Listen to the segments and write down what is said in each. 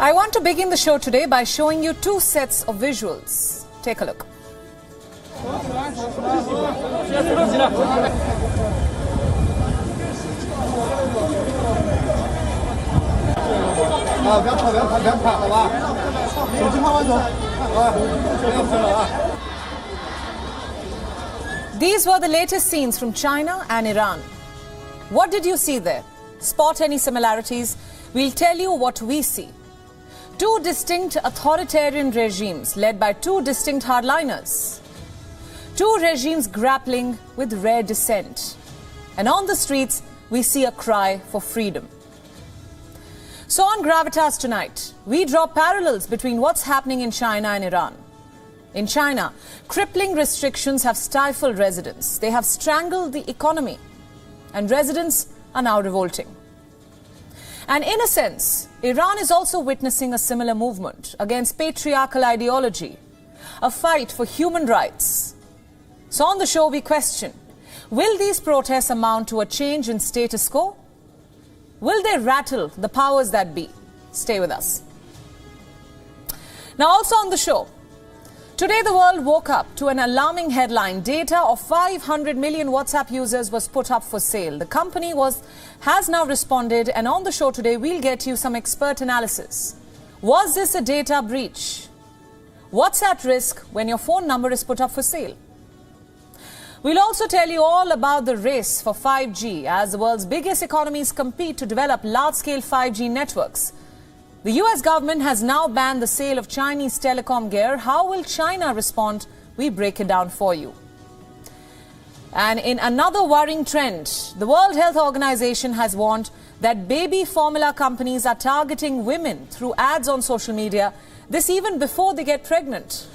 I want to begin the show today by showing you two sets of visuals. Take a look. These were the latest scenes from China and Iran. What did you see there? Spot any similarities? We'll tell you what we see. Two distinct authoritarian regimes led by two distinct hardliners. Two regimes grappling with rare dissent. And on the streets, we see a cry for freedom. So on Gravitas tonight, we draw parallels between what's happening in China and Iran. In China, crippling restrictions have stifled residents. They have strangled the economy. And residents are now revolting. And in a sense, Iran is also witnessing a similar movement against patriarchal ideology, a fight for human rights. So on the show, we question, will these protests amount to a change in status quo? Will they rattle the powers that be? Stay with us. Now also on the show, today the world woke up to an alarming headline. Data of 500 million WhatsApp users was put up for sale. The company has now responded, and on the show today we'll get you some expert analysis. Was this a data breach? What's at risk when your phone number is put up for sale? We'll also tell you all about the race for 5G as the world's biggest economies compete to develop large-scale 5G networks. The US government has now banned the sale of Chinese telecom gear. How will China respond? We break it down for you. And in another worrying trend, the World Health Organization has warned that baby formula companies are targeting women through ads on social media, this even before they get pregnant.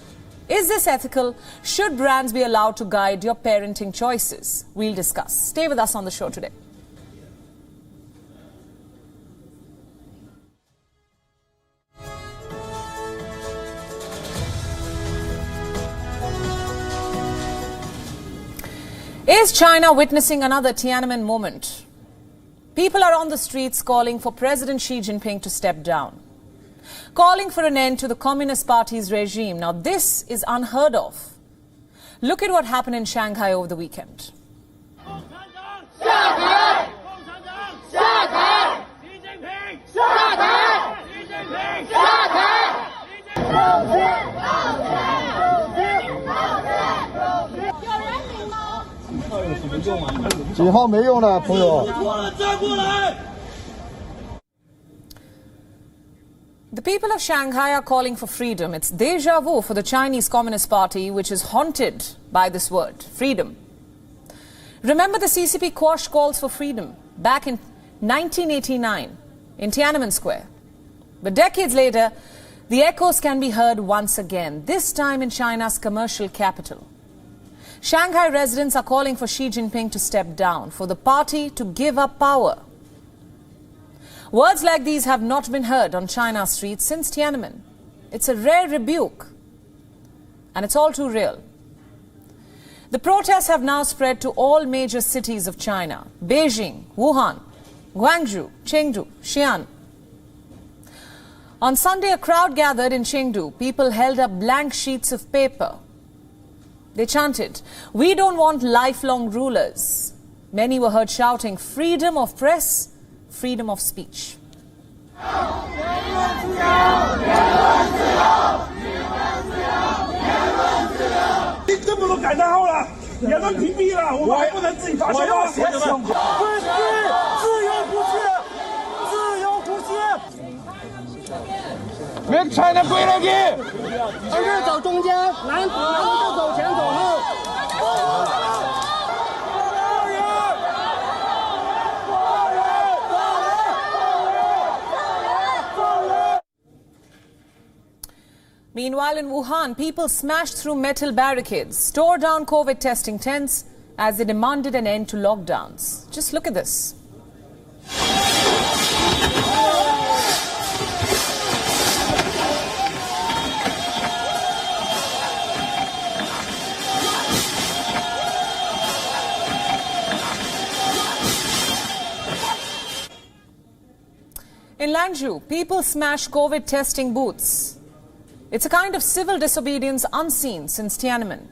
Is this ethical? Should brands be allowed to guide your parenting choices? We'll discuss. Stay with us on the show today. Is China witnessing another Tiananmen moment? People are on the streets calling for President Xi Jinping to step down, calling for an end to the Communist Party's regime. Now, this is unheard of. Look at what happened in Shanghai over the weekend. The people of Shanghai are calling for freedom. It's déjà vu for the Chinese Communist Party, which is haunted by this word, freedom. Remember, the CCP quashed calls for freedom back in 1989 in Tiananmen Square. But decades later, the echoes can be heard once again, this time in China's commercial capital. Shanghai residents are calling for Xi Jinping to step down, for the party to give up power. Words like these have not been heard on China's streets since Tiananmen. It's a rare rebuke, and it's all too real. The protests have now spread to all major cities of China: Beijing, Wuhan, Guangzhou, Chengdu, Xi'an. On Sunday, a crowd gathered in Chengdu. People held up blank sheets of paper. They chanted, "We don't want lifelong rulers." Many were heard shouting, "Freedom of press, freedom of speech." Make China great again! 儿子走中间，男的走前走后。 Meanwhile, in Wuhan, people smashed through metal barricades, tore down COVID testing tents as they demanded an end to lockdowns. Just look at this. In Hangzhou, people smash COVID testing booths. It's a kind of civil disobedience unseen since Tiananmen.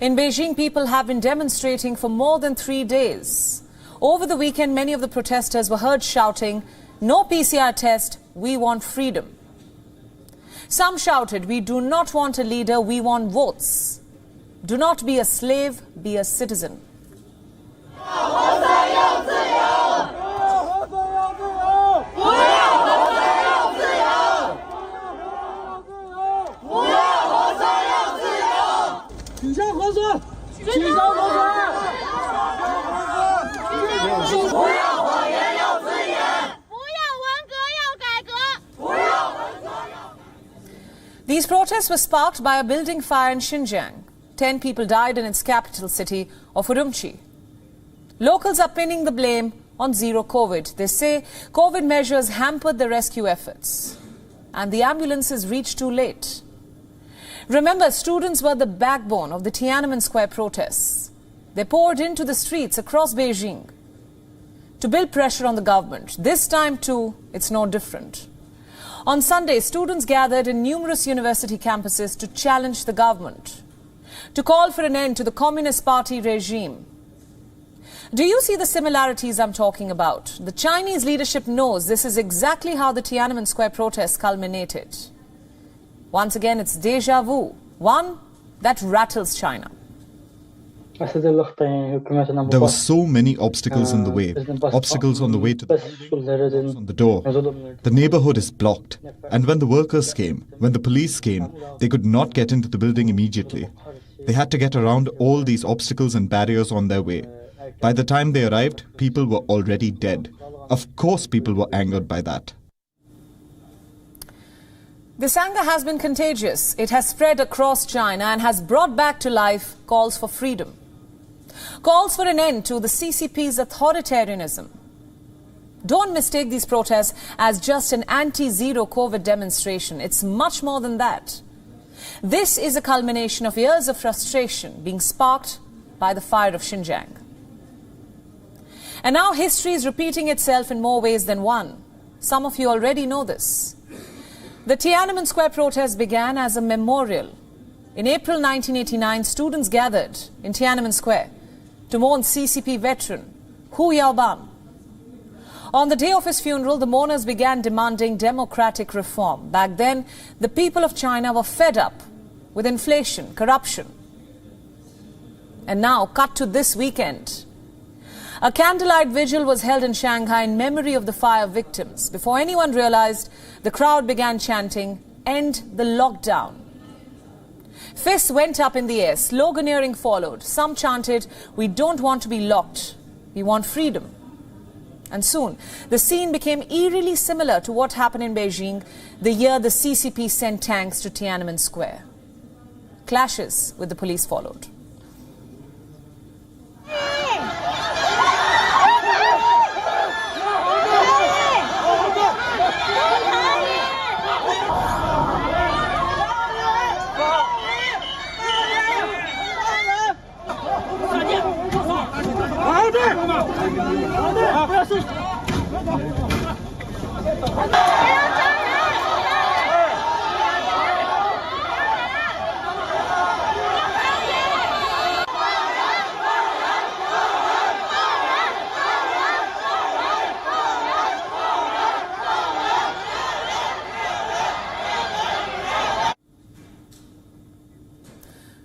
In Beijing, people have been demonstrating for more than 3 days. Over the weekend, many of the protesters were heard shouting, "No PCR test, we want freedom." Some shouted, "We do not want a leader, we want votes. Do not be a slave, be a citizen." These protests were sparked by a building fire in Xinjiang. 10 people died in its capital city of Urumqi. Locals are pinning the blame on zero COVID. They say COVID measures hampered the rescue efforts and the ambulances reached too late. Remember, students were the backbone of the Tiananmen Square protests. They poured into the streets across Beijing to build pressure on the government. This time too, it's no different. On Sunday, students gathered in numerous university campuses to challenge the government, to call for an end to the Communist Party regime. Do you see the similarities I'm talking about? The Chinese leadership knows this is exactly how the Tiananmen Square protests culminated. Once again, it's déjà vu, one that rattles China. There were so many obstacles in the way. Obstacles on the way to the building, on the door. The neighborhood is blocked. And when the workers came, when the police came, they could not get into the building immediately. They had to get around all these obstacles and barriers on their way. By the time they arrived, people were already dead. Of course, people were angered by that. This anger has been contagious. It has spread across China and has brought back to life calls for freedom. Calls for an end to the CCP's authoritarianism. Don't mistake these protests as just an anti-zero COVID demonstration. It's much more than that. This is a culmination of years of frustration being sparked by the fire of Xinjiang. And now history is repeating itself in more ways than one. Some of you already know this. The Tiananmen Square protest began as a memorial. In April 1989, students gathered in Tiananmen Square to mourn CCP veteran Hu Yaoban. On the day of his funeral, the mourners began demanding democratic reform. Back then, the people of China were fed up with inflation, corruption. And now, cut to this weekend. A candlelight vigil was held in Shanghai in memory of the fire victims. Before anyone realized, the crowd began chanting, "End the lockdown." Fists went up in the air, sloganeering followed. Some chanted, "We don't want to be locked, we want freedom." And soon, the scene became eerily similar to what happened in Beijing the year the CCP sent tanks to Tiananmen Square. Clashes with the police followed.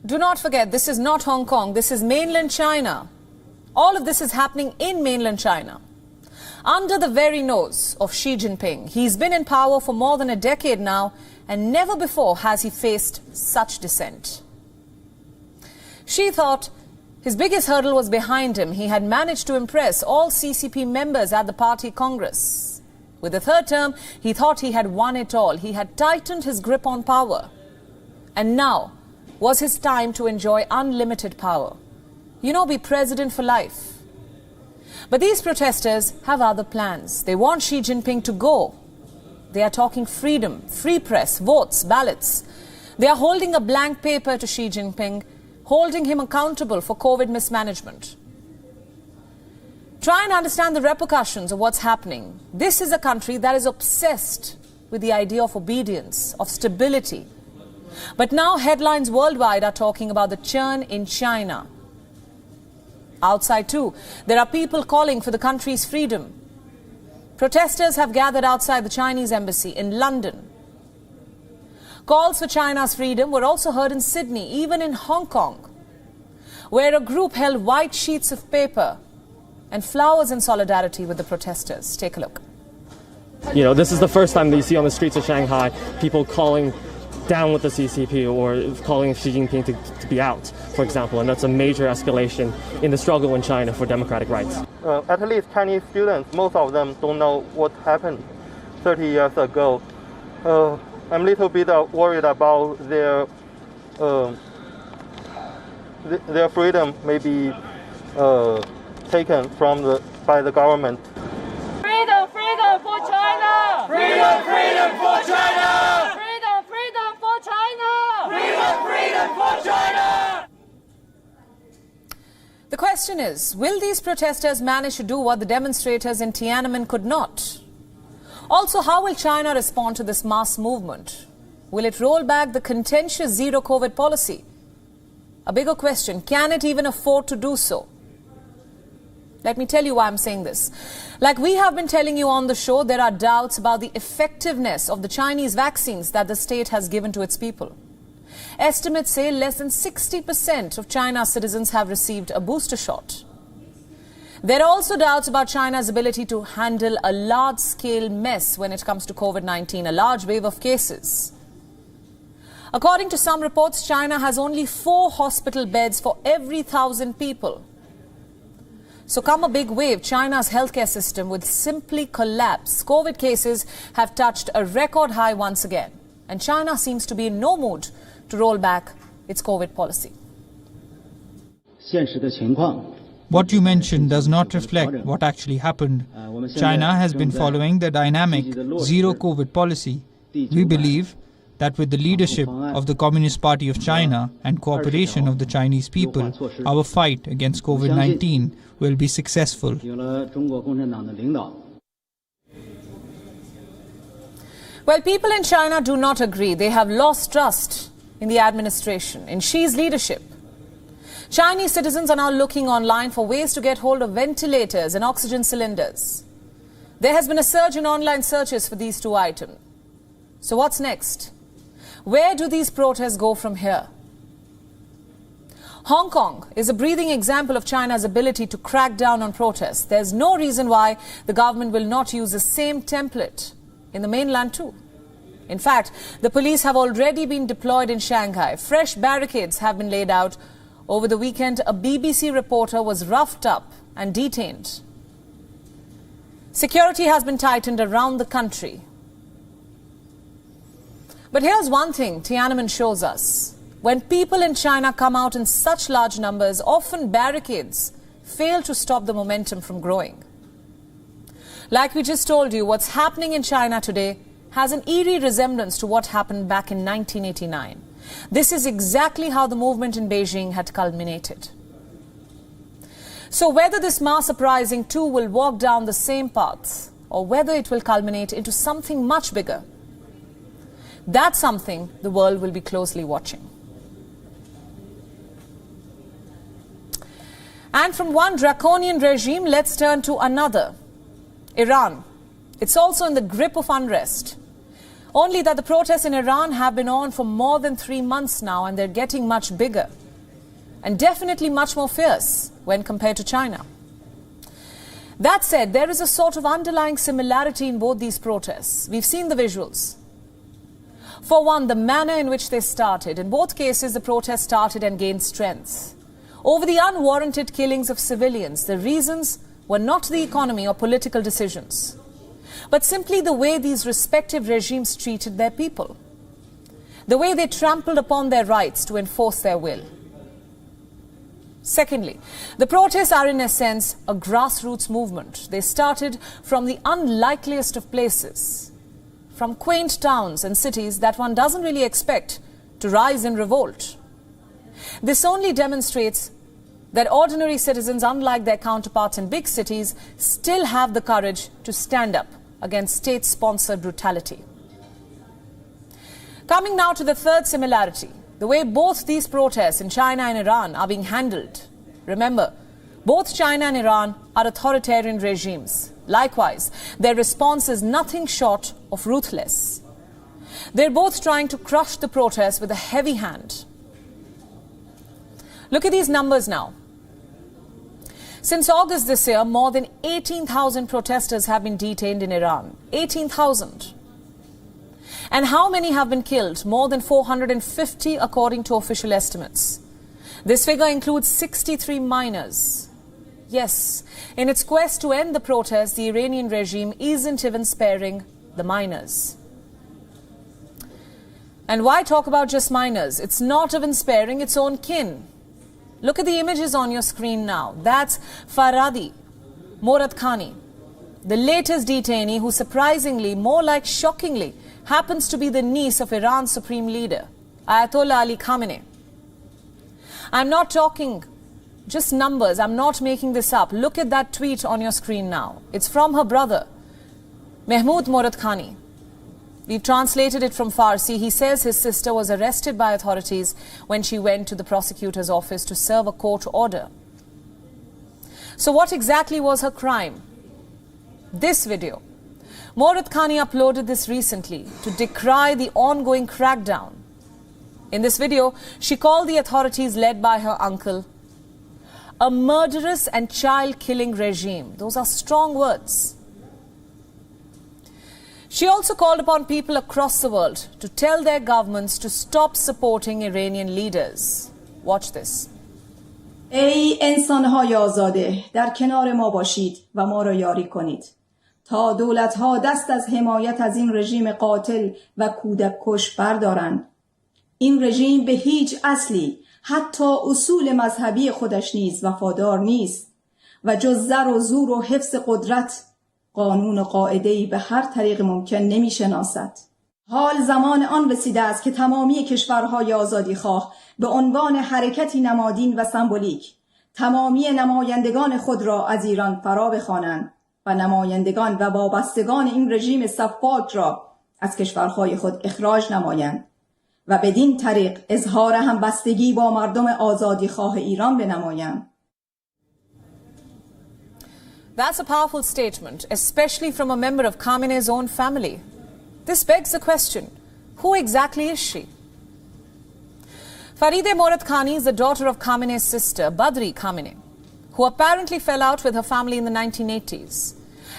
Do not forget, this is not Hong Kong, this is mainland China. All of this is happening in mainland China, under the very nose of Xi Jinping. He's been in power for more than a decade now, and never before has he faced such dissent. Xi thought his biggest hurdle was behind him. He had managed to impress all CCP members at the party congress. With the third term, he thought he had won it all. He had tightened his grip on power. And now was his time to enjoy unlimited power. You know, be president for life. But these protesters have other plans. They want Xi Jinping to go. They are talking freedom, free press, votes, ballots. They are holding a blank paper to Xi Jinping, holding him accountable for COVID mismanagement. try and understand the repercussions of what's happening. This is a country that is obsessed with the idea of obedience, of stability. But now headlines worldwide are talking about the churn in China. Outside too, there are people calling for the country's freedom. Protesters have gathered outside the Chinese embassy in London. Calls for China's freedom were also heard in Sydney, even in Hong Kong, where a group held white sheets of paper and flowers in solidarity with the protesters. Take a look. You know, this is the first time that you see on the streets of Shanghai people calling down with the CCP or calling Xi Jinping to be out, for example, and that's a major escalation in the struggle in China for democratic rights. At least Chinese students, most of them don't know what happened 30 years ago. I'm a little bit worried about their freedom may be taken by the government. Freedom, freedom for China! Freedom, freedom for China! Freedom, freedom for China! Freedom, freedom for China! The question is, will these protesters manage to do what the demonstrators in Tiananmen could not? Also, how will China respond to this mass movement? Will it roll back the contentious zero-COVID policy? A bigger question, can it even afford to do so? Let me tell you why I'm saying this. Like we have been telling you on the show, there are doubts about the effectiveness of the Chinese vaccines that the state has given to its people. Estimates say less than 60% of China's citizens have received a booster shot. There are also doubts about China's ability to handle a large-scale mess when it comes to COVID-19, a large wave of cases. According to some reports, China has only 4 hospital beds for every 1,000 people. So come a big wave, China's healthcare system would simply collapse. COVID cases have touched a record high once again. And China seems to be in no mood to roll back its COVID policy. What you mentioned does not reflect what actually happened. China has been following the dynamic zero-COVID policy. We believe that with the leadership of the Communist Party of China and cooperation of the Chinese people, our fight against COVID-19 will be successful. Well, people in China do not agree. They have lost trust in the administration, in Xi's leadership. Chinese citizens are now looking online for ways to get hold of ventilators and oxygen cylinders. There has been a surge in online searches for these 2 items. So what's next? Where do these protests go from here? Hong Kong is a breathing example of China's ability to crack down on protests. There's no reason why the government will not use the same template in the mainland too. In fact, the police have already been deployed in Shanghai. Fresh barricades have been laid out. Over the weekend, a BBC reporter was roughed up and detained. Security has been tightened around the country. But here's one thing Tiananmen shows us. When people in China come out in such large numbers, often barricades fail to stop the momentum from growing. Like we just told you, what's happening in China today has an eerie resemblance to what happened back in 1989. This is exactly how the movement in Beijing had culminated. So whether this mass uprising too will walk down the same path, or whether it will culminate into something much bigger, that's something the world will be closely watching. And from one draconian regime, let's turn to another. Iran. It's also in the grip of unrest. Only that the protests in Iran have been on for more than 3 months now, and they're getting much bigger. And definitely much more fierce when compared to China. That said, there is a sort of underlying similarity in both these protests. We've seen the visuals. For one, the manner in which they started. In both cases, the protests started and gained strength. Over the unwarranted killings of civilians, the reasons were not the economy or political decisions, but simply the way these respective regimes treated their people, the way they trampled upon their rights to enforce their will. Secondly, the protests are in a sense a grassroots movement. They started from the unlikeliest of places, from quaint towns and cities that one doesn't really expect to rise in revolt. This only demonstrates that ordinary citizens, unlike their counterparts in big cities, still have the courage to stand up against state-sponsored brutality. Coming now to the third similarity, the way both these protests in China and Iran are being handled. Remember, both China and Iran are authoritarian regimes. Likewise, their response is nothing short of ruthless. They're both trying to crush the protests with a heavy hand. Look at these numbers now. Since August this year, more than 18,000 protesters have been detained in Iran. 18,000. And how many have been killed? More than 450 according to official estimates. This figure includes 63 minors. Yes, in its quest to end the protests, the Iranian regime isn't even sparing the minors. And why talk about just minors? It's not even sparing its own kin. Look at the images on your screen now. That's Farhadi Moradkhani, the latest detainee who surprisingly, more like shockingly, happens to be the niece of Iran's supreme leader, Ayatollah Ali Khamenei. I'm not talking just numbers. I'm not making this up. Look at that tweet on your screen now. It's from her brother, Mahmoud Moradkhani. We've translated it from Farsi. He says his sister was arrested by authorities when she went to the prosecutor's office to serve a court order. So what exactly was her crime? This video. Moradkhani uploaded this recently to decry the ongoing crackdown. In this video, she called the authorities led by her uncle a murderous and child-killing regime. Those are strong words. She also called upon people across the world to tell their governments to stop supporting Iranian leaders. Watch this. ای انسان‌های آزاده در کنار ما باشید و ما را یاری کنید تا دولت‌ها دست از حمایت از این رژیم قاتل و کودک کش بردارند. این رژیم به هیچ اصلی حتی اصول مذهبی خودش نیز وفادار نیست و جز زر و زور و حفظ قدرت قانون و قاعده‌ای به هر طریق ممکن نمی‌شناسد. حال زمان آن رسیده است که تمامی کشورهای آزادیخواه به عنوان حرکتی نمادین و سمبولیک تمامی نمایندگان خود را از ایران فرا بخوانند و نمایندگان و وابستگان این رژیم سفاک را از کشورهای خود اخراج نمایند و بدین طریق اظهار همبستگی با مردم آزادیخواه ایران بنمایند. That's a powerful statement, especially from a member of Khamenei's own family. This begs the question, who exactly is she? Farideh Moradkhani is the daughter of Khamenei's sister, Badri Khamenei, who apparently fell out with her family in the 1980s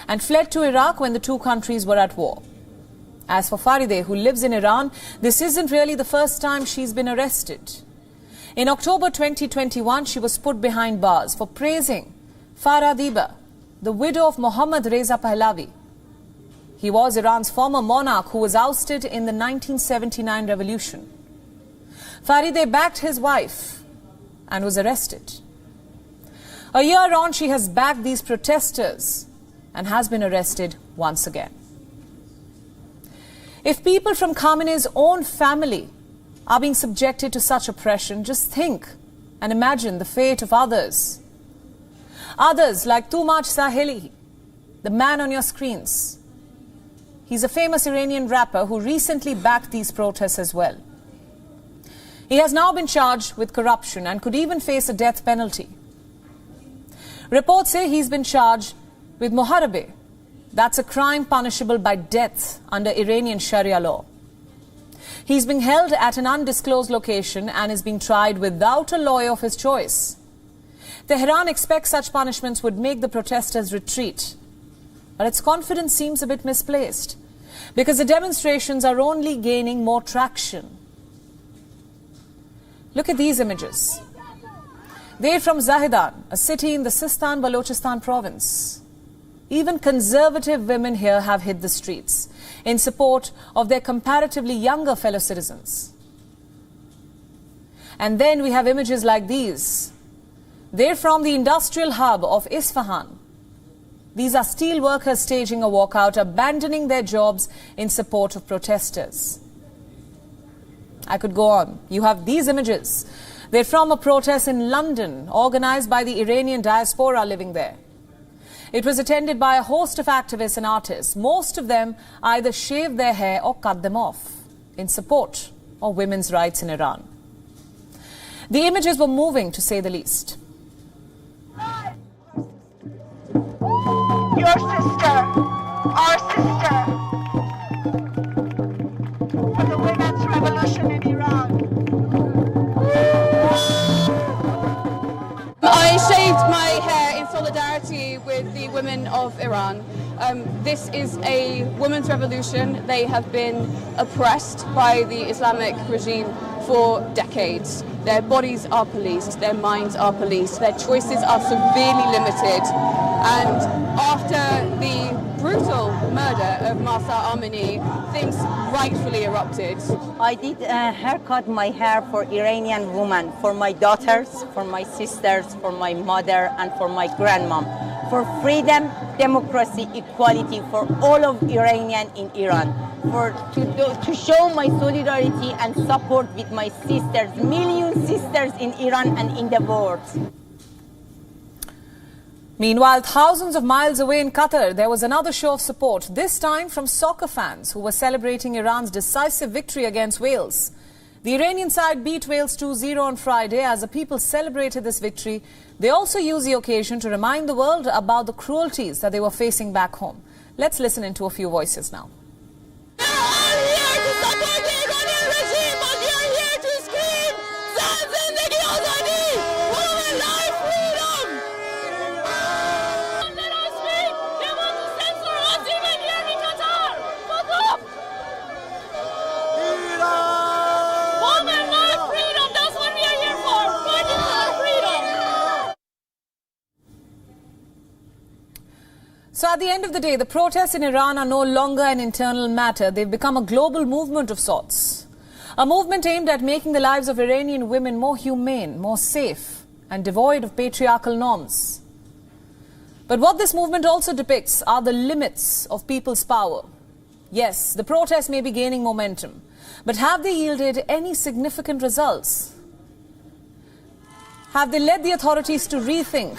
and fled to Iraq when the two countries were at war. As for Farideh, who lives in Iran, this isn't really the first time she's been arrested. In October 2021, she was put behind bars for praising Farah Diba, the widow of Mohammad Reza Pahlavi. He was Iran's former monarch who was ousted in the 1979 revolution. Farideh backed his wife and was arrested. A year on, she has backed these protesters and has been arrested once again. If people from Khamenei's own family are being subjected to such oppression, just think and imagine the fate of others. Others like Tumaj Saheli, the man on your screens. He's a famous Iranian rapper who recently backed these protests as well. He has now been charged with corruption and could even face a death penalty. Reports say he's been charged with muharabeh. That's a crime punishable by death under Iranian Sharia law. He's being held at an undisclosed location and is being tried without a lawyer of his choice. Tehran expects such punishments would make the protesters retreat. But its confidence seems a bit misplaced because the demonstrations are only gaining more traction. Look at these images. They're from Zahedan, a city in the Sistan Balochistan province. Even conservative women here have hit the streets in support of their comparatively younger fellow citizens. And then we have images like these. They're from the industrial hub of Isfahan. These are steel workers staging a walkout, abandoning their jobs in support of protesters. I could go on. You have these images. They're from a protest in London, organized by the Iranian diaspora living there. It was attended by a host of activists and artists. Most of them either shaved their hair or cut them off in support of women's rights in Iran. The images were moving, to say the least. Your sister, our sister, for the women's revolution in Iran. I shaved my hair in solidarity with the women of Iran. This is a women's revolution. They have been oppressed by the Islamic regime for decades. Their bodies are policed, their minds are policed, their choices are severely limited. And after the brutal murder of Mahsa Amini, things rightfully erupted. I did haircut my hair for Iranian women, for my daughters, for my sisters, for my mother, and for my grandmom. For freedom, democracy, equality for all of Iranian in Iran. To show my solidarity and support with my sisters, million sisters in Iran and in the world. Meanwhile, thousands of miles away in Qatar, there was another show of support, this time from soccer fans who were celebrating Iran's decisive victory against Wales. The Iranian side beat Wales 2-0 on Friday. As the people celebrated this victory, they also used the occasion to remind the world about the cruelties that they were facing back home. Let's listen into a few voices now. So at the end of the day, the protests in Iran are no longer an internal matter. They've become a global movement of sorts. A movement aimed at making the lives of Iranian women more humane, more safe, and devoid of patriarchal norms. But what this movement also depicts are the limits of people's power. Yes, the protests may be gaining momentum, but have they yielded any significant results? Have they led the authorities to rethink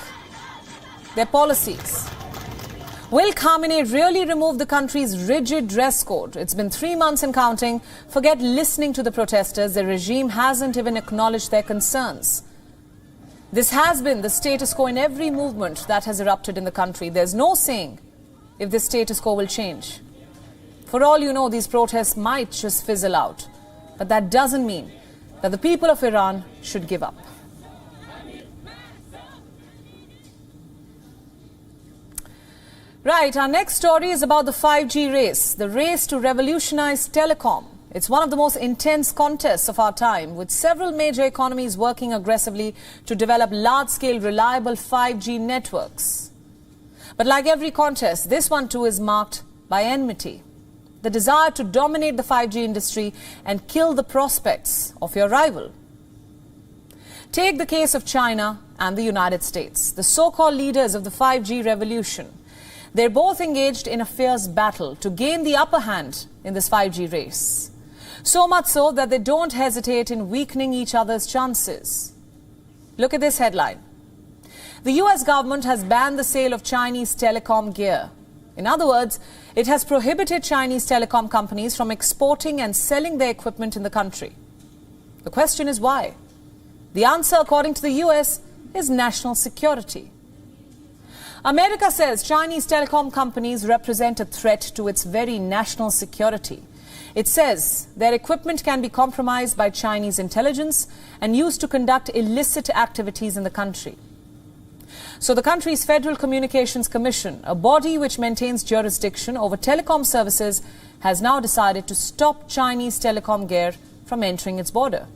their policies? Will Khamenei really remove the country's rigid dress code? It's been 3 months and counting. Forget listening to the protesters. The regime hasn't even acknowledged their concerns. This has been the status quo in every movement that has erupted in the country. There's no saying if this status quo will change. For all you know, these protests might just fizzle out. But that doesn't mean that the people of Iran should give up. Right, our next story is about the 5G race, the race to revolutionize telecom. It's one of the most intense contests of our time, with several major economies working aggressively to develop large-scale, reliable 5G networks. But like every contest, this one too is marked by enmity, the desire to dominate the 5G industry and kill the prospects of your rival. Take the case of China and the United States, the so-called leaders of the 5G revolution. They're both engaged in a fierce battle to gain the upper hand in this 5G race. So much so that they don't hesitate in weakening each other's chances. Look at this headline. The US government has banned the sale of Chinese telecom gear. In other words, it has prohibited Chinese telecom companies from exporting and selling their equipment in the country. The question is why? The answer, according to the US, is national security. America says Chinese telecom companies represent a threat to its very national security. It says their equipment can be compromised by Chinese intelligence and used to conduct illicit activities in the country. So the country's Federal Communications Commission, a body which maintains jurisdiction over telecom services, has now decided to stop Chinese telecom gear from entering its border.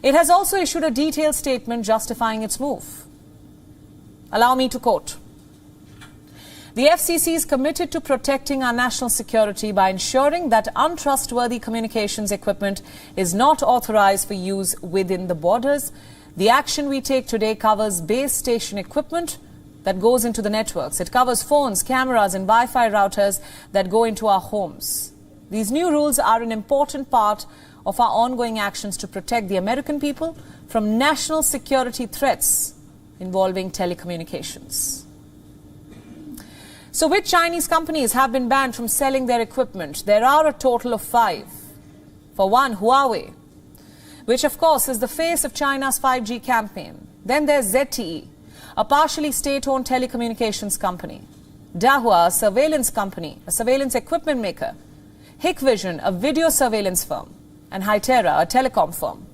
It has also issued a detailed statement justifying its move. Allow me to quote. The FCC is committed to protecting our national security by ensuring that untrustworthy communications equipment is not authorized for use within the borders. The action we take today covers base station equipment that goes into the networks. It covers phones, cameras and Wi-Fi routers that go into our homes. These new rules are an important part of our ongoing actions to protect the American people from national security threats involving telecommunications. So which Chinese companies have been banned from selling their equipment? There are a total of 5. For one, Huawei, which of course is the face of China's 5G campaign. Then there's ZTE, a partially state-owned telecommunications company. Dahua, a surveillance company, a surveillance equipment maker. Hikvision, a video surveillance firm. And Hytera, a telecom firm.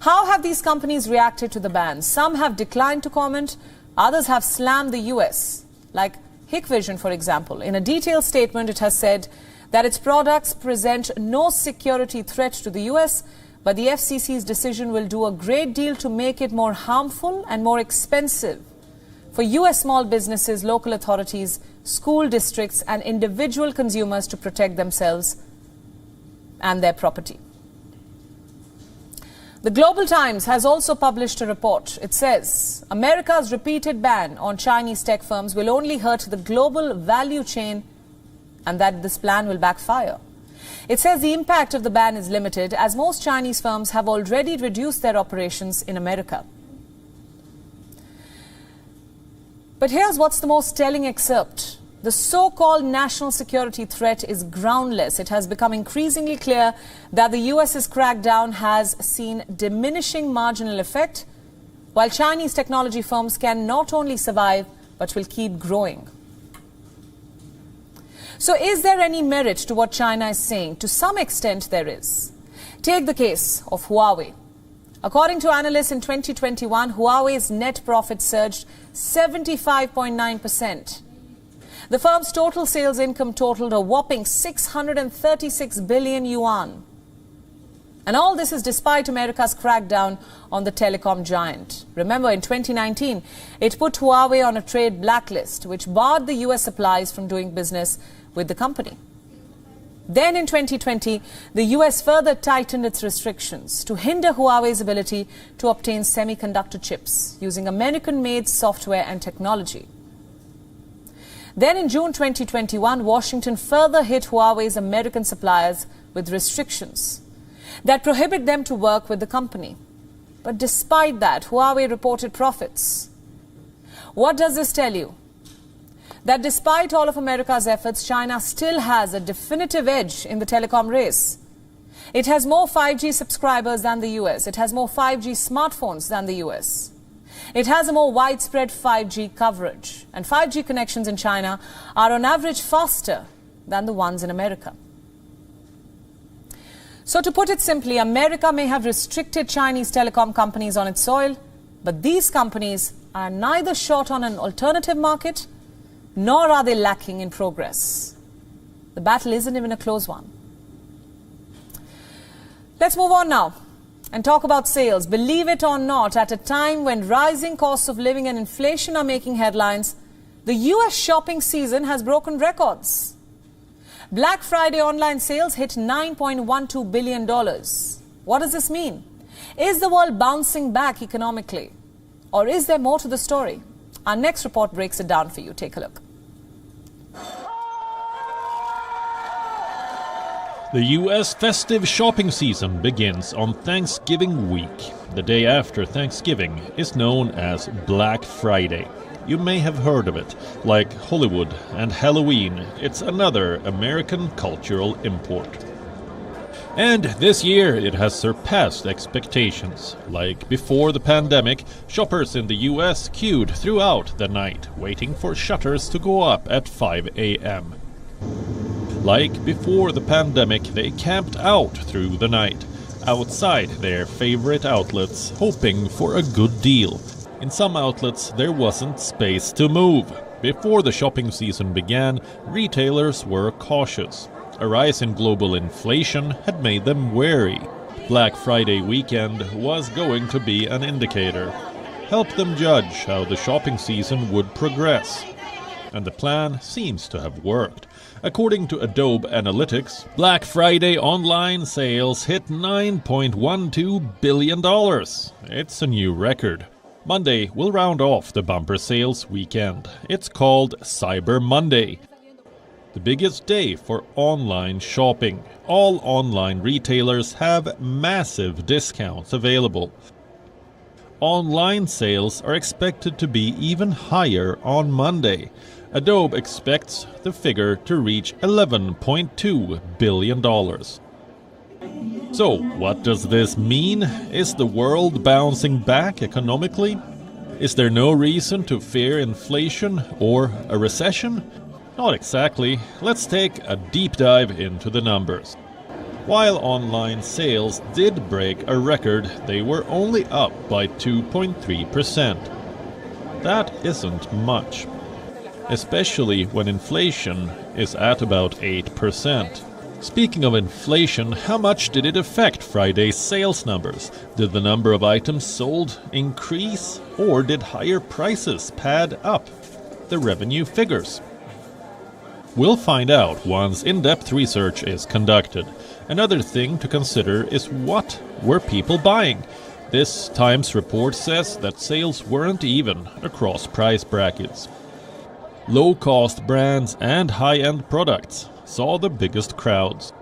How have these companies reacted to the ban? Some have declined to comment, others have slammed the US. Like Hikvision, for example. In a detailed statement, it has said that its products present no security threat to the US, but the FCC's decision will do a great deal to make it more harmful and more expensive for US small businesses, local authorities, school districts, and individual consumers to protect themselves and their property. The Global Times has also published a report. It says America's repeated ban on Chinese tech firms will only hurt the global value chain and that this plan will backfire. It says the impact of the ban is limited as most Chinese firms have already reduced their operations in America. But here's what's the most telling excerpt. The so-called national security threat is groundless. It has become increasingly clear that the US's crackdown has seen diminishing marginal effect, while Chinese technology firms can not only survive, but will keep growing. So is there any merit to what China is saying? To some extent there is. Take the case of Huawei. According to analysts in 2021, Huawei's net profit surged 75.9%. The firm's total sales income totaled a whopping 636 billion yuan. And all this is despite America's crackdown on the telecom giant. Remember, in 2019, it put Huawei on a trade blacklist, which barred the US supplies from doing business with the company. Then in 2020, the US further tightened its restrictions to hinder Huawei's ability to obtain semiconductor chips using American-made software and technology. Then in June 2021, Washington further hit Huawei's American suppliers with restrictions that prohibit them to work with the company. But despite that, Huawei reported profits. What does this tell you? That despite all of America's efforts, China still has a definitive edge in the telecom race. It has more 5G subscribers than the US. It has more 5G smartphones than the US. It has a more widespread 5G coverage. And 5G connections in China are on average faster than the ones in America. So to put it simply, America may have restricted Chinese telecom companies on its soil, but these companies are neither short on an alternative market, nor are they lacking in progress. The battle isn't even a close one. Let's move on now and talk about sales. Believe it or not, at a time when rising costs of living and inflation are making headlines, the US shopping season has broken records. Black Friday online sales hit $9.12 billion. What does this mean? Is the world bouncing back economically? Or is there more to the story? Our next report breaks it down for you. Take a look. The US festive shopping season begins on Thanksgiving week. The day after Thanksgiving is known as Black Friday. You may have heard of it. Like Hollywood and Halloween, it's another American cultural import. And this year it has surpassed expectations. Like before the pandemic, shoppers in the US queued throughout the night, waiting for shutters to go up at 5 a.m. Like before the pandemic, they camped out through the night, outside their favorite outlets, hoping for a good deal. In some outlets, there wasn't space to move. Before the shopping season began, retailers were cautious. A rise in global inflation had made them wary. Black Friday weekend was going to be an indicator. Help them judge how the shopping season would progress. And the plan seems to have worked. According to Adobe Analytics, Black Friday online sales hit $9.12 billion. It's a new record. Monday will round off the bumper sales weekend. It's called Cyber Monday. The biggest day for online shopping. All online retailers have massive discounts available. Online sales are expected to be even higher on Monday. Adobe expects the figure to reach $11.2 billion. So, what does this mean? Is the world bouncing back economically? Is there no reason to fear inflation or a recession? Not exactly. Let's take a deep dive into the numbers. While online sales did break a record, they were only up by 2.3%. That isn't much, especially when inflation is at about 8%. Speaking of inflation, how much did it affect Friday's sales numbers? Did the number of items sold increase, or did higher prices pad up the revenue figures? We'll find out once in-depth research is conducted. Another thing to consider is what were people buying? This Times report says that sales weren't even across price brackets. Low-cost brands and high-end products saw the biggest crowds.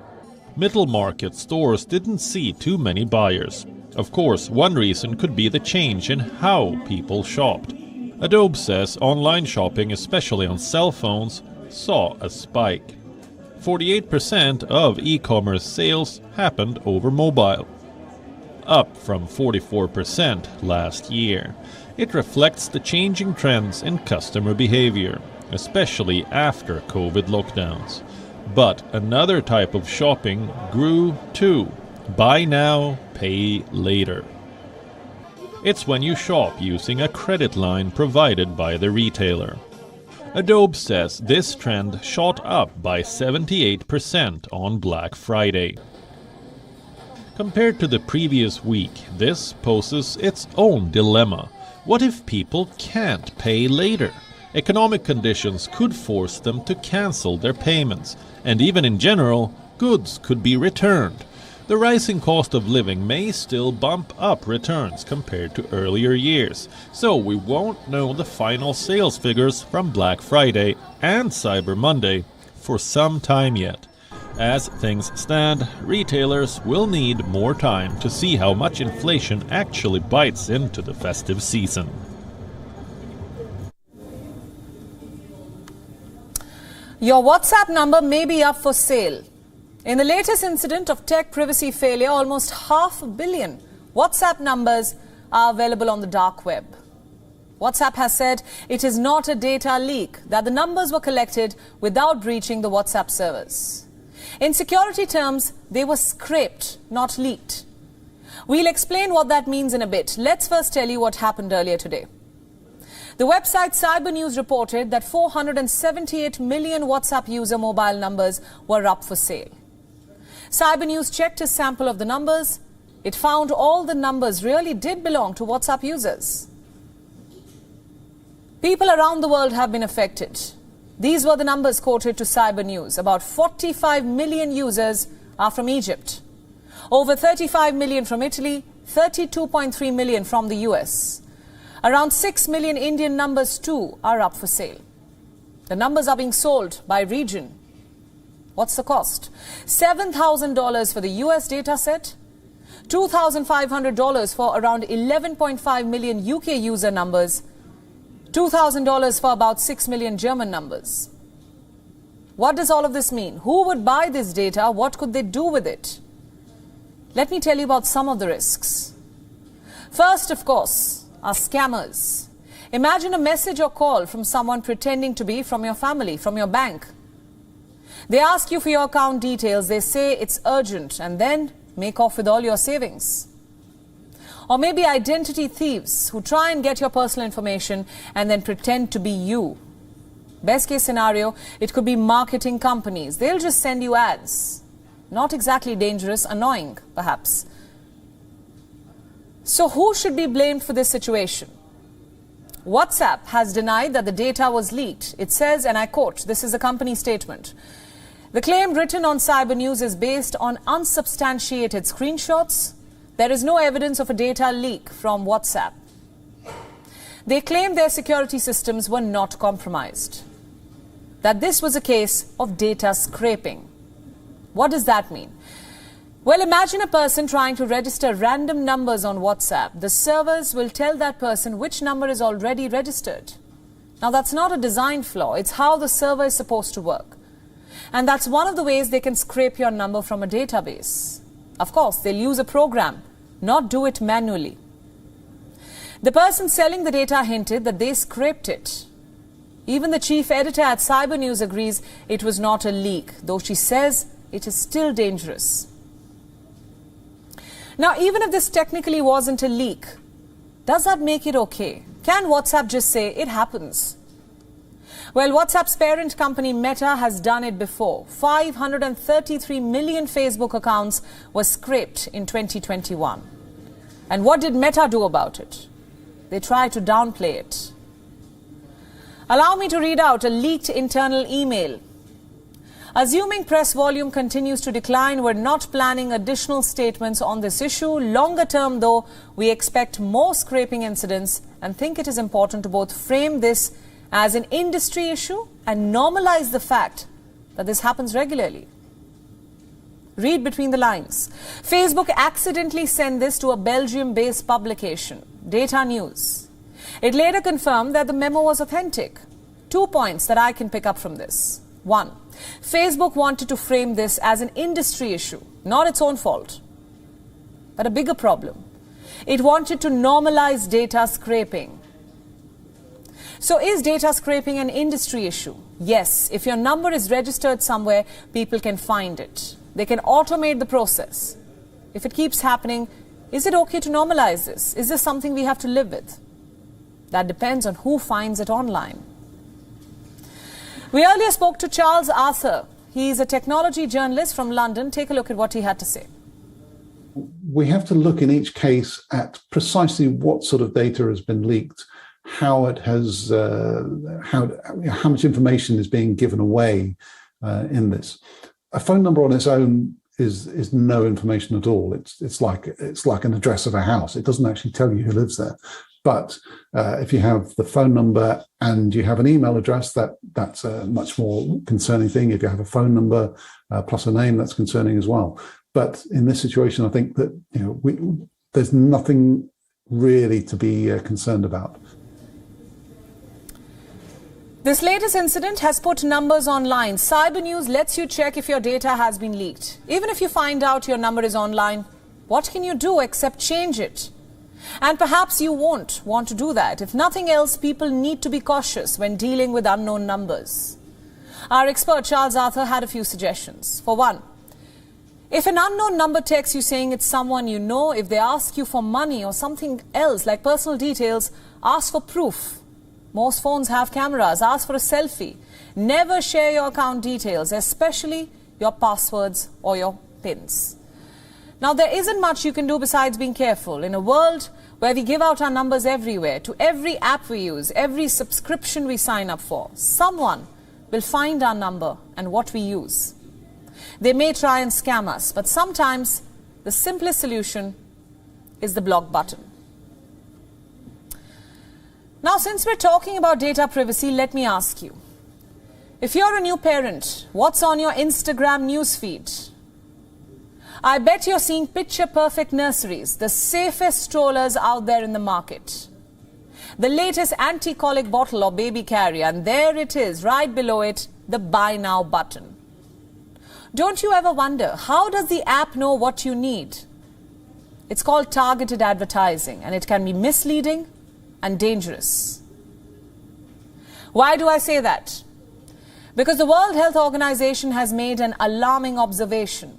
Middle market stores didn't see too many buyers. Of course, one reason could be the change in how people shopped. Adobe says online shopping, especially on cell phones, saw a spike. 48% of e-commerce sales happened over mobile, up from 44% last year. It reflects the changing trends in customer behavior, especially after COVID lockdowns. But another type of shopping grew too. Buy now, pay later. It's when you shop using a credit line provided by the retailer. Adobe says this trend shot up by 78% on Black Friday. Compared to the previous week, this poses its own dilemma. What if people can't pay later? Economic conditions could force them to cancel their payments, and even in general, goods could be returned. The rising cost of living may still bump up returns compared to earlier years, so we won't know the final sales figures from Black Friday and Cyber Monday for some time yet. As things stand, retailers will need more time to see how much inflation actually bites into the festive season. Your WhatsApp number may be up for sale. In the latest incident of tech privacy failure, almost 500 million WhatsApp numbers are available on the dark web. WhatsApp has said it is not a data leak, that the numbers were collected without breaching the WhatsApp servers. In security terms, they were scraped, not leaked. We'll explain what that means in a bit. Let's first tell you what happened earlier today. The website Cyber News reported that 478 million WhatsApp user mobile numbers were up for sale. Cyber News checked a sample of the numbers. It found all the numbers really did belong to WhatsApp users. People around the world have been affected. These were the numbers quoted to Cyber News. About 45 million users are from Egypt. Over 35 million from Italy, 32.3 million from the US. Around 6 million Indian numbers too are up for sale. The numbers are being sold by region. What's the cost? $7,000 for the US data set, $2,500 for around 11.5 million UK user numbers, $2,000 for about 6 million German numbers. What does all of this mean? Who would buy this data? What could they do with it? Let me tell you about some of the risks. First, of course, are scammers. Imagine a message or call from someone pretending to be from your family, from your bank. They ask you for your account details, they say it's urgent, and then make off with all your savings. Or maybe identity thieves who try and get your personal information and then pretend to be you. Best case scenario, it could be marketing companies. They'll just send you ads. Not exactly dangerous, annoying, perhaps. So who should be blamed for this situation? WhatsApp has denied that the data was leaked. It says, and I quote, this is a company statement, "The claim written on Cyber News is based on unsubstantiated screenshots. There is no evidence of a data leak from WhatsApp." They claim their security systems were not compromised. that this was a case of data scraping. What does that mean? Well, imagine a person trying to register random numbers on WhatsApp. The servers will tell that person which number is already registered. Now, that's not a design flaw. It's how the server is supposed to work. And that's one of the ways they can scrape your number from a database. Of course, they'll use a program, not do it manually. The person selling the data hinted that they scraped it. Even the chief editor at Cyber News agrees it was not a leak, though she says it is still dangerous. Now, even if this technically wasn't a leak, does that make it okay? Can WhatsApp just say it happens? Well, WhatsApp's parent company Meta has done it before. 533 million Facebook accounts were scraped in 2021. And what did Meta do about it? They tried to downplay it. Allow me to read out a leaked internal email. Assuming press volume continues to decline, we're not planning additional statements on this issue. Longer term, though, we expect more scraping incidents and think it is important to both frame this as an industry issue and normalize the fact that this happens regularly. Read between the lines. Facebook accidentally sent this to a Belgium-based publication, Data News. It later confirmed that the memo was authentic. 2 points that I can pick up from this. 1. Facebook wanted to frame this as an industry issue, not its own fault. But a bigger problem. It wanted to normalize data scraping. So is data scraping an industry issue? Yes. If your number is registered somewhere, people can find it. They can automate the process. If it keeps happening, is it okay to normalize this? Is this something we have to live with? That depends on who finds it online. We earlier spoke to Charles Arthur. He's a technology journalist from London. Take a look at what he had to say. We have to look in each case at precisely what sort of data has been leaked, how it has, how much information is being given away in this. A phone number on its own is no information at all. It's like an address of a house. It doesn't actually tell you who lives there. But if you have the phone number and you have an email address, that's a much more concerning thing. If you have a phone number plus a name, that's concerning as well. But in this situation, I think that there's nothing really to be concerned about. This latest incident has put numbers online. Cyber News lets you check if your data has been leaked. Even if you find out your number is online, what can you do except change it? And perhaps you won't want to do that. If nothing else, people need to be cautious when dealing with unknown numbers. Our expert Charles Arthur had a few suggestions. For one, if an unknown number texts you saying it's someone you know, if they ask you for money or something else like personal details, ask for proof. Most phones have cameras. Ask for a selfie. Never share your account details, especially your passwords or your PINs. Now, there isn't much you can do besides being careful. In a world where we give out our numbers everywhere, to every app we use, every subscription we sign up for, someone will find our number and what we use. They may try and scam us, but sometimes the simplest solution is the block button. Now, since we're talking about data privacy, let me ask you, if you're a new parent, what's on your Instagram newsfeed? I bet you're seeing picture-perfect nurseries, the safest strollers out there in the market. The latest anti-colic bottle or baby carrier, and there it is, right below it, the Buy Now button. Don't you ever wonder, how does the app know what you need? It's called targeted advertising, and it can be misleading and dangerous. Why do I say that? Because the World Health Organization has made an alarming observation.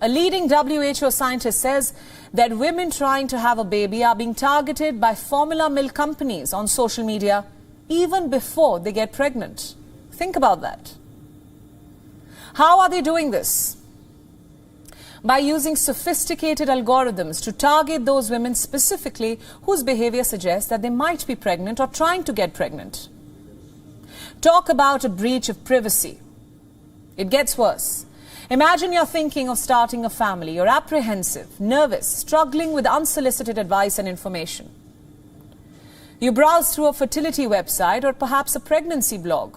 A leading WHO scientist says that women trying to have a baby are being targeted by formula milk companies on social media even before they get pregnant. Think about that. How are they doing this? By using sophisticated algorithms to target those women specifically whose behavior suggests that they might be pregnant or trying to get pregnant. Talk about a breach of privacy. It gets worse. Imagine you're thinking of starting a family. You're apprehensive, nervous, struggling with unsolicited advice and information. You browse through a fertility website or perhaps a pregnancy blog.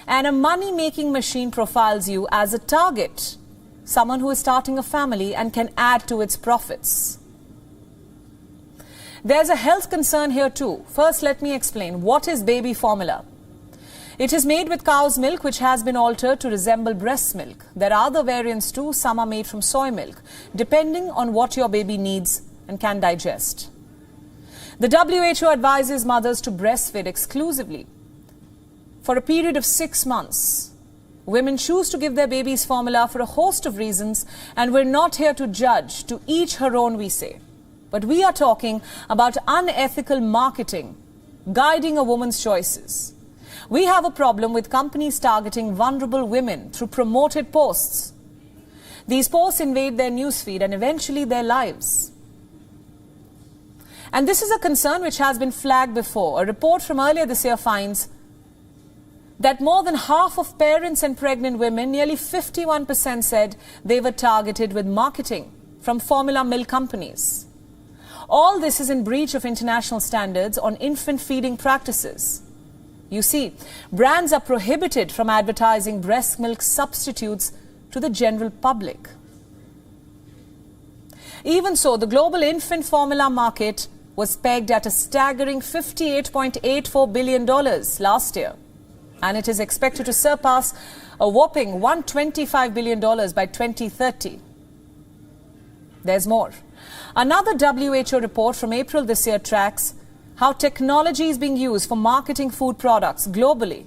And a money-making machine profiles you as a target, someone who is starting a family and can add to its profits. There's a health concern here too. First, let me explain. What is baby formula? It is made with cow's milk, which has been altered to resemble breast milk. There are other variants too. Some are made from soy milk, depending on what your baby needs and can digest. The WHO advises mothers to breastfeed exclusively for a period of 6 months. Women choose to give their babies formula for a host of reasons, and we're not here to judge. To each her own, we say. But we are talking about unethical marketing, guiding a woman's choices. We have a problem with companies targeting vulnerable women through promoted posts. These posts invade their newsfeed and eventually their lives. And this is a concern which has been flagged before. A report from earlier this year finds that more than half of parents and pregnant women, nearly 51%, said they were targeted with marketing from formula milk companies. All this is in breach of international standards on infant feeding practices. You see, brands are prohibited from advertising breast milk substitutes to the general public. Even so, the global infant formula market was pegged at a staggering $58.84 billion last year, and it is expected to surpass a whopping $125 billion by 2030. There's more. Another WHO report from April this year tracks how technology is being used for marketing food products globally.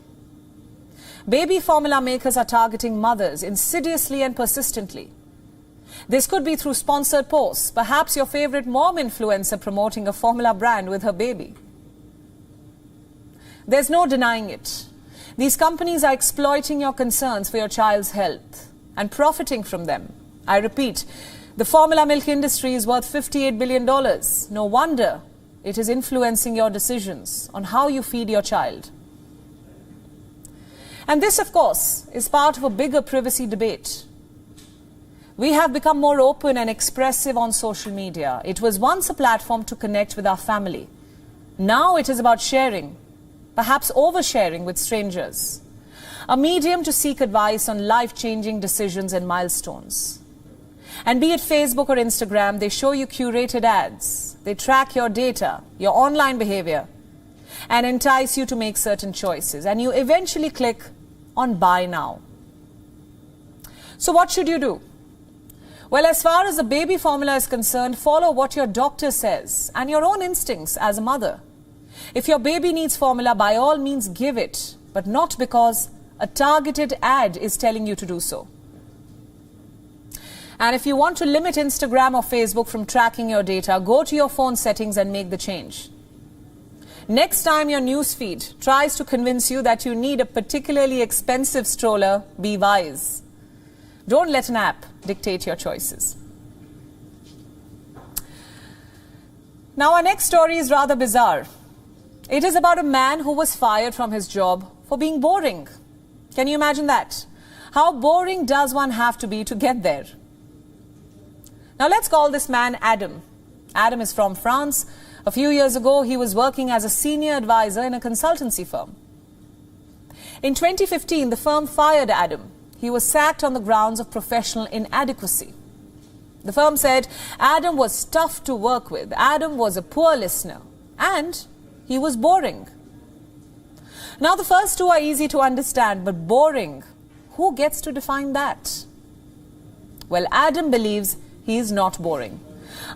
Baby formula makers are targeting mothers insidiously and persistently. This could be through sponsored posts, perhaps your favorite mom influencer promoting a formula brand with her baby. There's no denying it. These companies are exploiting your concerns for your child's health and profiting from them. I repeat, the formula milk industry is worth $58 billion. No wonder it is influencing your decisions on how you feed your child. And this, of course, is part of a bigger privacy debate. We have become more open and expressive on social media. It was once a platform to connect with our family. Now it is about sharing, perhaps oversharing with strangers. A medium to seek advice on life-changing decisions and milestones. And be it Facebook or Instagram, they show you curated ads. They track your data, your online behavior, and entice you to make certain choices. And you eventually click on buy now. So what should you do? Well, as far as the baby formula is concerned, follow what your doctor says and your own instincts as a mother. If your baby needs formula, by all means give it, but not because a targeted ad is telling you to do so. And if you want to limit Instagram or Facebook from tracking your data, go to your phone settings and make the change. Next time your newsfeed tries to convince you that you need a particularly expensive stroller, be wise. Don't let an app dictate your choices. Now, our next story is rather bizarre. It is about a man who was fired from his job for being boring. Can you imagine that? How boring does one have to be to get there? Now, let's call this man Adam. Adam is from France. A few years ago, he was working as a senior advisor in a consultancy firm. In 2015, the firm fired Adam. He was sacked on the grounds of professional inadequacy. The firm said Adam was tough to work with. Adam was a poor listener. And he was boring. Now, the first two are easy to understand, but boring, who gets to define that? Well, Adam believes he is not boring.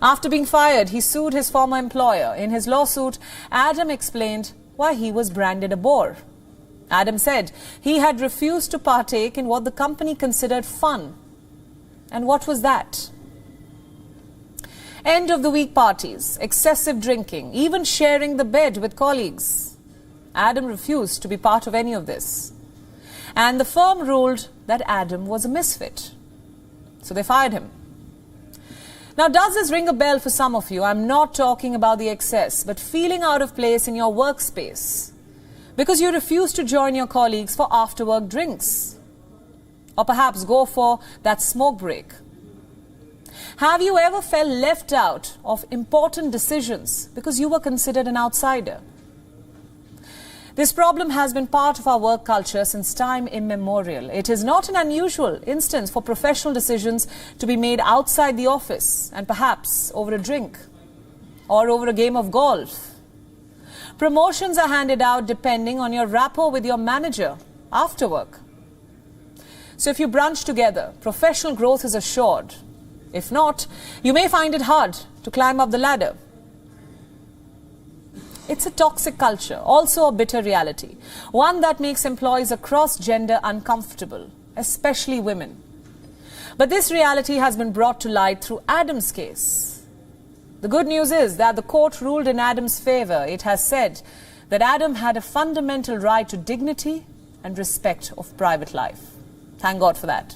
After being fired, he sued his former employer. In his lawsuit, Adam explained why he was branded a bore. Adam said he had refused to partake in what the company considered fun. And what was that? End of the week parties, excessive drinking, even sharing the bed with colleagues. Adam refused to be part of any of this. And the firm ruled that Adam was a misfit. So they fired him. Now, does this ring a bell for some of you? I'm not talking about the excess, but feeling out of place in your workspace because you refuse to join your colleagues for after-work drinks, or perhaps go for that smoke break. Have you ever felt left out of important decisions because you were considered an outsider? This problem has been part of our work culture since time immemorial. It is not an unusual instance for professional decisions to be made outside the office and perhaps over a drink or over a game of golf. Promotions are handed out depending on your rapport with your manager after work. So if you brunch together, professional growth is assured. If not, you may find it hard to climb up the ladder. It's a toxic culture, also a bitter reality, one that makes employees across gender uncomfortable, especially women. But this reality has been brought to light through Adam's case. The good news is that the court ruled in Adam's favor. It has said that Adam had a fundamental right to dignity and respect of private life. Thank God for that.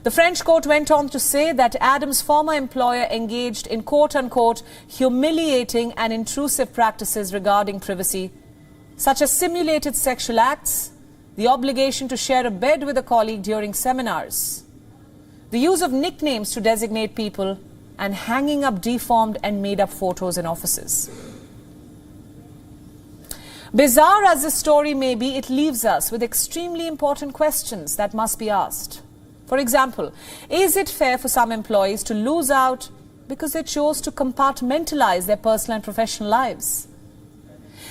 The French court went on to say that Adam's former employer engaged in quote-unquote humiliating and intrusive practices regarding privacy, such as simulated sexual acts, the obligation to share a bed with a colleague during seminars, the use of nicknames to designate people, and hanging up deformed and made-up photos in offices. Bizarre as this story may be, it leaves us with extremely important questions that must be asked. For example, is it fair for some employees to lose out because they chose to compartmentalize their personal and professional lives?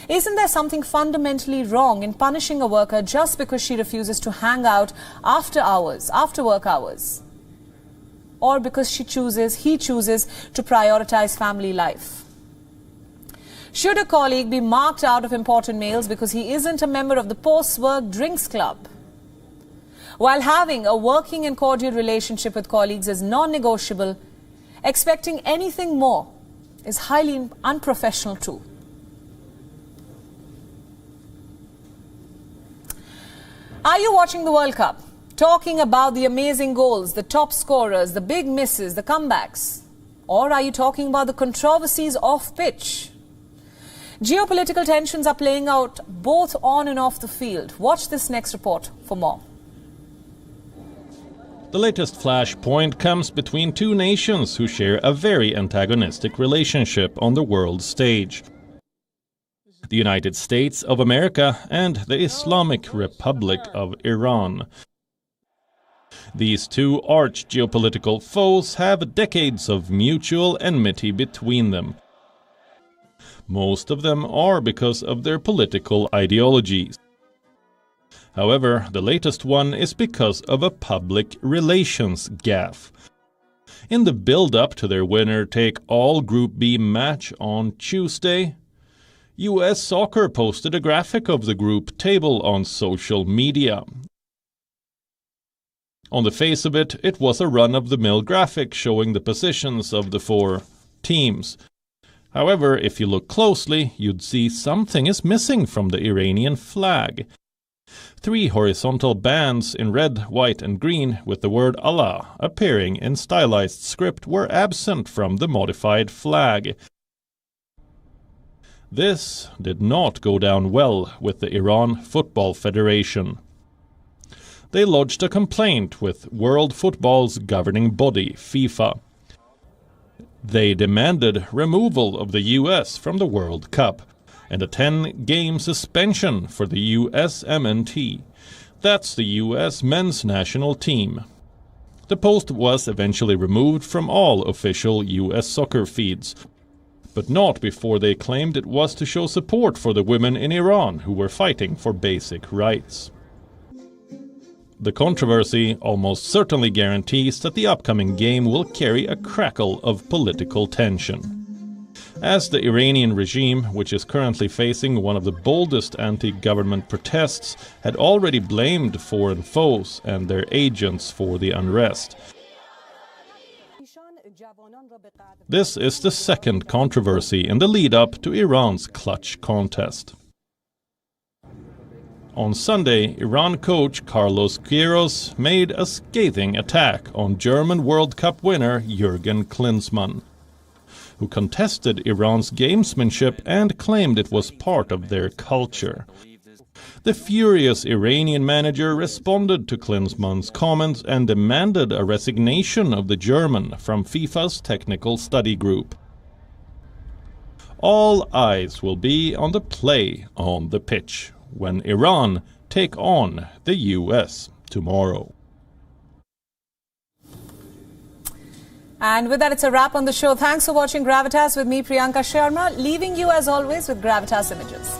Isn't there something fundamentally wrong in punishing a worker just because she refuses to hang out after hours, after work hours? Or because he chooses to prioritize family life? Should a colleague be marked out of important meals because he isn't a member of the post-work drinks club? While having a working and cordial relationship with colleagues is non-negotiable, expecting anything more is highly unprofessional too. Are you watching the World Cup? Talking about the amazing goals, the top scorers, the big misses, the comebacks? Or are you talking about the controversies off pitch? Geopolitical tensions are playing out both on and off the field. Watch this next report for more. The latest flashpoint comes between two nations who share a very antagonistic relationship on the world stage. The United States of America and the Islamic Republic of Iran. These two arch geopolitical foes have decades of mutual enmity between them. Most of them are because of their political ideologies. However, the latest one is because of a public relations gaffe. In the build-up to their winner-take-all Group B match on Tuesday, US Soccer posted a graphic of the group table on social media. On the face of it, it was a run-of-the-mill graphic showing the positions of the four teams. However, if you look closely, you'd see something is missing from the Iranian flag. 3 horizontal bands in red, white and green with the word Allah appearing in stylized script were absent from the modified flag. This did not go down well with the Iran Football Federation. They lodged a complaint with World Football's governing body, FIFA. They demanded removal of the US from the World Cup and a 10-game suspension for the USMNT. That's the US men's national team. The post was eventually removed from all official US soccer feeds, but not before they claimed it was to show support for the women in Iran who were fighting for basic rights. The controversy almost certainly guarantees that the upcoming game will carry a crackle of political tension. As the Iranian regime, which is currently facing one of the boldest anti-government protests, had already blamed foreign foes and their agents for the unrest. This is the second controversy in the lead-up to Iran's clutch contest. On Sunday, Iran coach Carlos Queiroz made a scathing attack on German World Cup winner Jürgen Klinsmann, who contested Iran's gamesmanship and claimed it was part of their culture. The furious Iranian manager responded to Klinsmann's comments and demanded a resignation of the German from FIFA's technical study group. all eyes will be on the play on the pitch when Iran take on the US tomorrow. And with that, it's a wrap on the show. Thanks for watching Gravitas with me, Priyanka Sharma, leaving you as always with Gravitas images.